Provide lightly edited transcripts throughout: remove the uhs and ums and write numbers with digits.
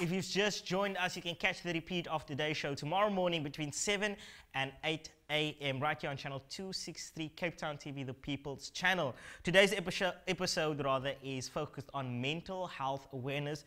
If you've just joined us, you can catch the repeat of today's show tomorrow morning between 7 and 8 a.m. right here on channel 263, Cape Town TV, the People's Channel. Today's episode is focused on mental health awareness,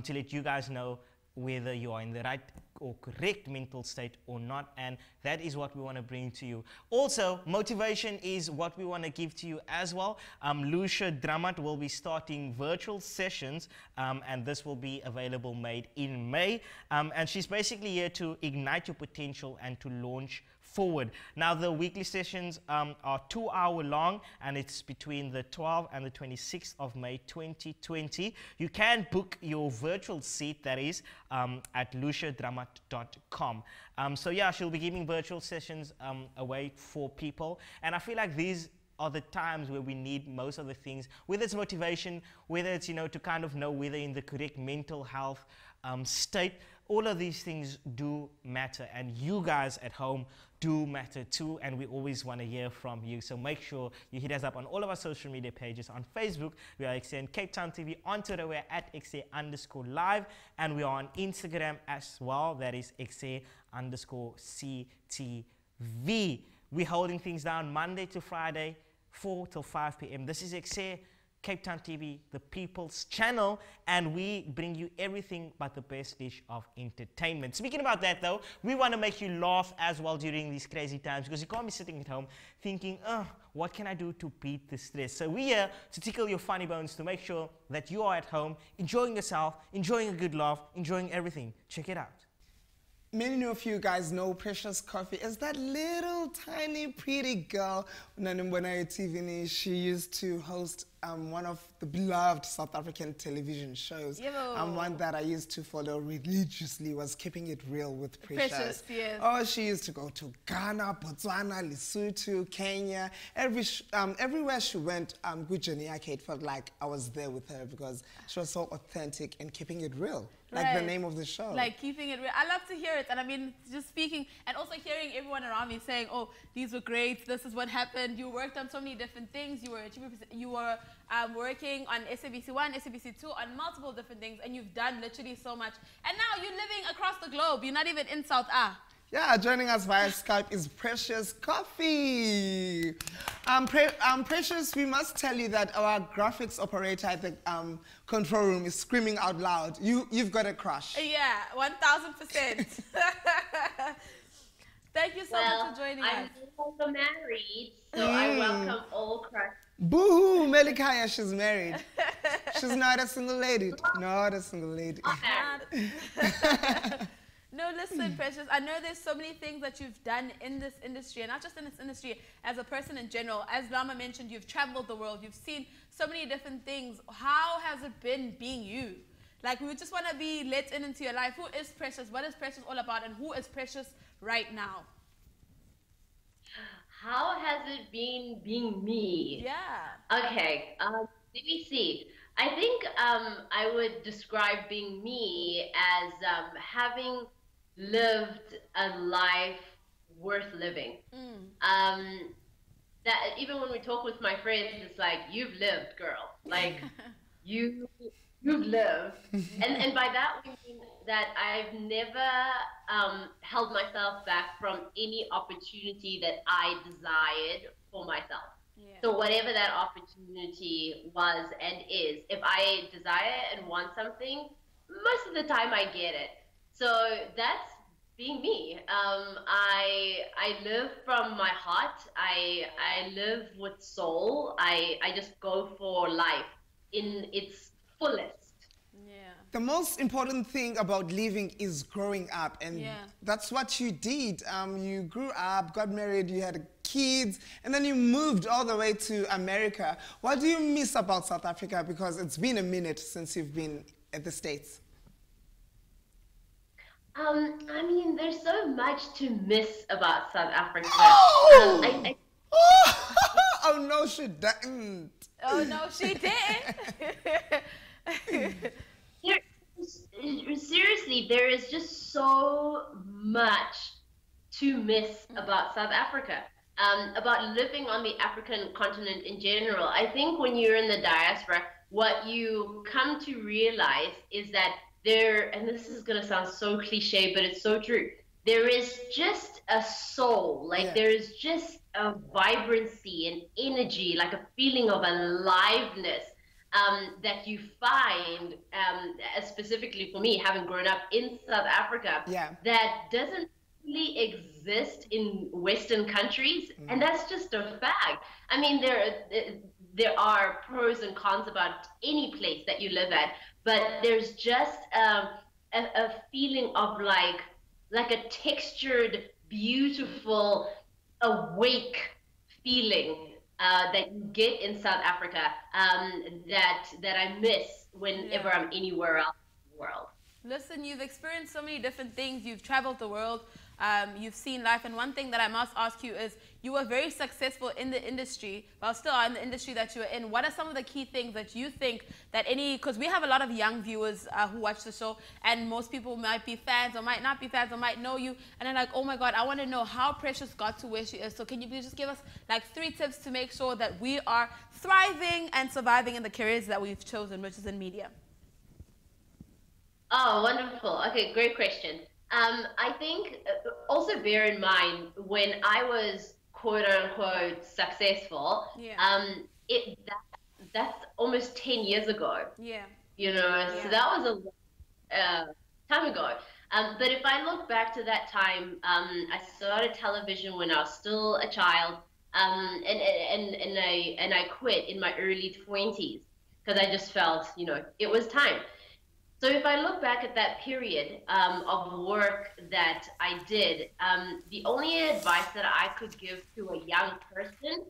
to let you guys know whether you are in the right or correct mental state or not, and that is what we want to bring to you. Also, motivation is what we want to give to you as well. Lucia Dramat will be starting virtual sessions, and this will be available made in May, and she's basically here to ignite your potential and to launch forward. Now, the weekly sessions are 2 hours long, and it's between the 12th and the 26th of May 2020. You can book your virtual seat, that is, at luciadramat.com. So yeah, she'll be giving virtual sessions away for people, and I feel like these are the times where we need most of the things, whether it's motivation, whether it's, to kind of know whether in the correct mental health state. All of these things do matter, and you guys at home do matter too, and we always want to hear from you. So make sure you hit us up on all of our social media pages. On Facebook, we are EKSE and Cape Town TV. On Twitter, we're at EKSE_live, and we are on Instagram as well. That is EKSE_CTV. We're holding things down Monday to Friday, 4 till 5 p.m. This is EKSE, Cape Town TV, the People's Channel, and we bring you everything but the best dish of entertainment. Speaking about that though, we want to make you laugh as well during these crazy times, because you can't be sitting at home thinking, what can I do to beat the stress? So we're here to tickle your funny bones, to make sure that you are at home enjoying yourself, enjoying a good laugh, enjoying everything. Check it out. Many of you guys know Precious Kofi is that little tiny pretty girl. She used to host one of the beloved South African television shows. One that I used to follow religiously was Keeping It Real with Precious. Yes. Oh, she used to go to Ghana, Botswana, Lesotho, Kenya. Everywhere she went, it felt like I was there with her, because she was so authentic and keeping it real. Like the name of the show. Like keeping it real. I love to hear it. And I mean, just speaking and also hearing everyone around me saying, oh, these were great. This is what happened. You worked on so many different things. You were working on SABC1, SABC2, on multiple different things. And you've done literally so much. And now you're living across the globe. You're not even in South Africa. Yeah, joining us via Skype is Precious Kofi. Precious, we must tell you that our graphics operator at the control room is screaming out loud. You've got a crush. Yeah, 1000%. Thank you so much for joining us. I'm also married, so I welcome all crushes. Boo-hoo, Melikaya, she's married. She's not a single lady. Not a single lady. No, listen, Precious, I know there's so many things that you've done in this industry, and not just in this industry, as a person in general. As Lama mentioned, you've traveled the world, you've seen so many different things. How has it been being you? Like, we just want to be let into your life. Who is Precious? What is Precious all about? And who is Precious right now? How has it been being me? Yeah. Okay, let me see. I think I would describe being me as having lived a life worth living. That even when we talk with my friends, it's like, you've lived, girl. Like, you've lived. And by that we mean that I've never held myself back from any opportunity that I desired for myself. Yeah. So whatever that opportunity was and is, if I desire and want something, most of the time I get it. So that's being me. I live from my heart. I live with soul. I just go for life in its fullest. Yeah. The most important thing about living is growing up, and that's what you did. You grew up, got married, you had kids, and then you moved all the way to America. What do you miss about South Africa? Because it's been a minute since you've been at the States. I mean, there's so much to miss about South Africa. Oh! Oh no, she didn't. Oh no, she didn't. Seriously, there is just so much to miss about South Africa, about living on the African continent in general. I think when you're in the diaspora, what you come to realize is that and this is going to sound so cliche, but it's so true. There is just a soul, like there is just a vibrancy and energy, like a feeling of aliveness that you find, specifically for me, having grown up in South Africa, that doesn't really exist in Western countries, and that's just a fact. I mean, there are pros and cons about any place that you live at, but there's just a feeling of like a textured, beautiful, awake feeling that you get in South Africa that I miss whenever I'm anywhere else in the world. Listen, you've experienced so many different things. You've traveled the world. You've seen life. And one thing that I must ask you is, you were very successful in the industry, but still in the industry that you were in. What are some of the key things that you think that because we have a lot of young viewers who watch the show, and most people might be fans or might not be fans or might know you, and they're like, oh my God, I want to know how Precious got to where she is. So can you please just give us like 3 tips to make sure that we are thriving and surviving in the careers that we've chosen, which is in media? Oh, wonderful. Okay, great question. I think also bear in mind, when I was quote unquote successful, that's almost 10 years ago. You know, so that was a time ago. But if I look back to that time, I started television when I was still a child, and I quit in my early 20s because I just felt, you know, it was time. So if I look back at that period of work that I did, the only advice that I could give to a young person,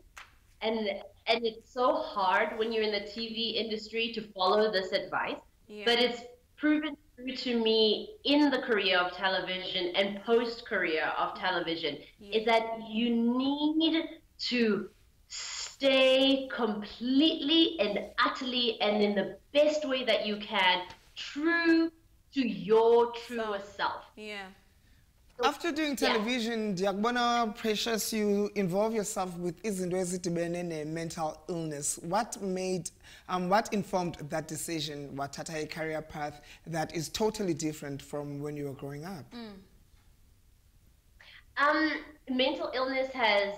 and it's so hard when you're in the TV industry to follow this advice, but it's proven true to me in the career of television and post-career of television, is that you need to stay completely and utterly and in the best way that you can true to your truest self. After doing television, Diagbona Precious, you involve yourself with mental illness. What informed that decision? What tata a career path that is totally different from when you were growing up? Mental illness has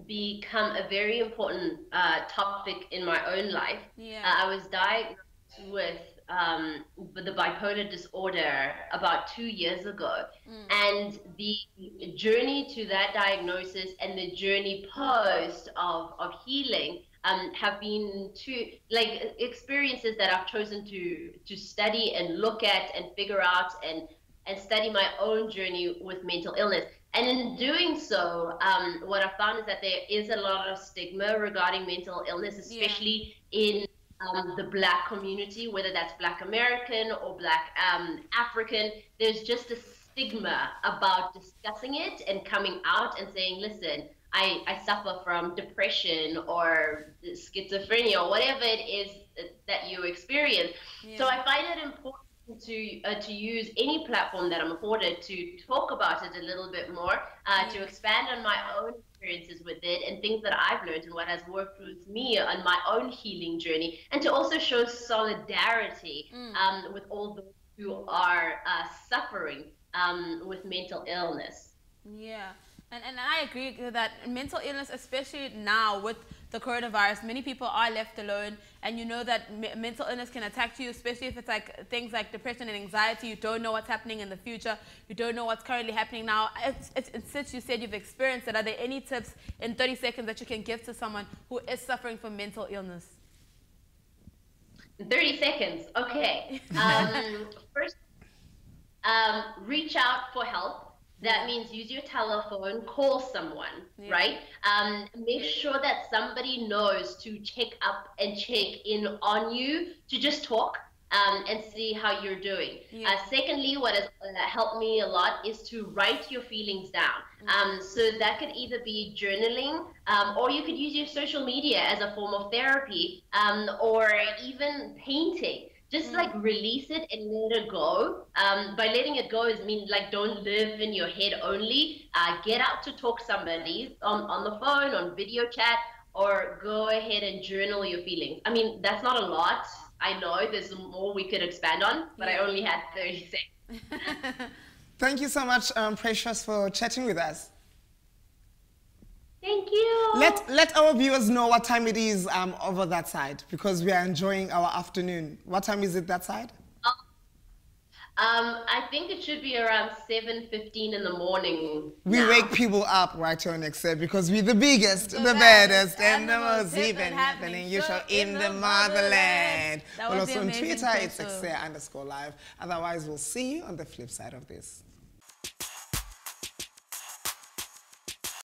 become a very important topic in my own life. I was diagnosed with the bipolar disorder about 2 years ago, and the journey to that diagnosis and the journey post of healing have been two experiences that I've chosen to study and look at and figure out and study my own journey with mental illness. And in doing so, what I found is that there is a lot of stigma regarding mental illness, especially in the Black community, whether that's Black American or Black African. There's just a stigma about discussing it and coming out and saying, listen, I suffer from depression or schizophrenia or whatever it is that you experience. So I find it important to use any platform that I'm afforded to talk about it a little bit more, to expand on my own experiences with it and things that I've learned and what has worked with me on my own healing journey, and to also show solidarity with all those who are suffering with mental illness. And I agree with that. Mental illness, especially now with the coronavirus, many people are left alone, and you know that mental illness can attack you, especially if it's like things like depression and anxiety. You don't know what's happening in the future. You don't know what's currently happening now. Since you said you've experienced it, are there any tips in 30 seconds that you can give to someone who is suffering from mental illness? 30 seconds, okay. First, reach out for help. That means use your telephone, call someone, right? Make sure that somebody knows to check up and check in on you, to just talk and see how you're doing. Secondly, what has helped me a lot is to write your feelings down. So that could either be journaling, or you could use your social media as a form of therapy, or even painting. Just like release it and let it go. By letting it go is mean like don't live in your head only. Get out to talk to somebody on the phone, on video chat, or go ahead and journal your feelings. I mean, that's not a lot. I know there's more we could expand on, but I only had 30 seconds. Thank you so much, Precious, for chatting with us. Thank you. Let our viewers know what time it is over that side, because we are enjoying our afternoon. What time is it that side? I think it should be around 7:15 in the morning. We wake people up right here on EKSE because we're the biggest, the baddest, and the most even happening you show in the motherland. Well, also on Twitter, it's EKSE_live. Otherwise, we'll see you on the flip side of this.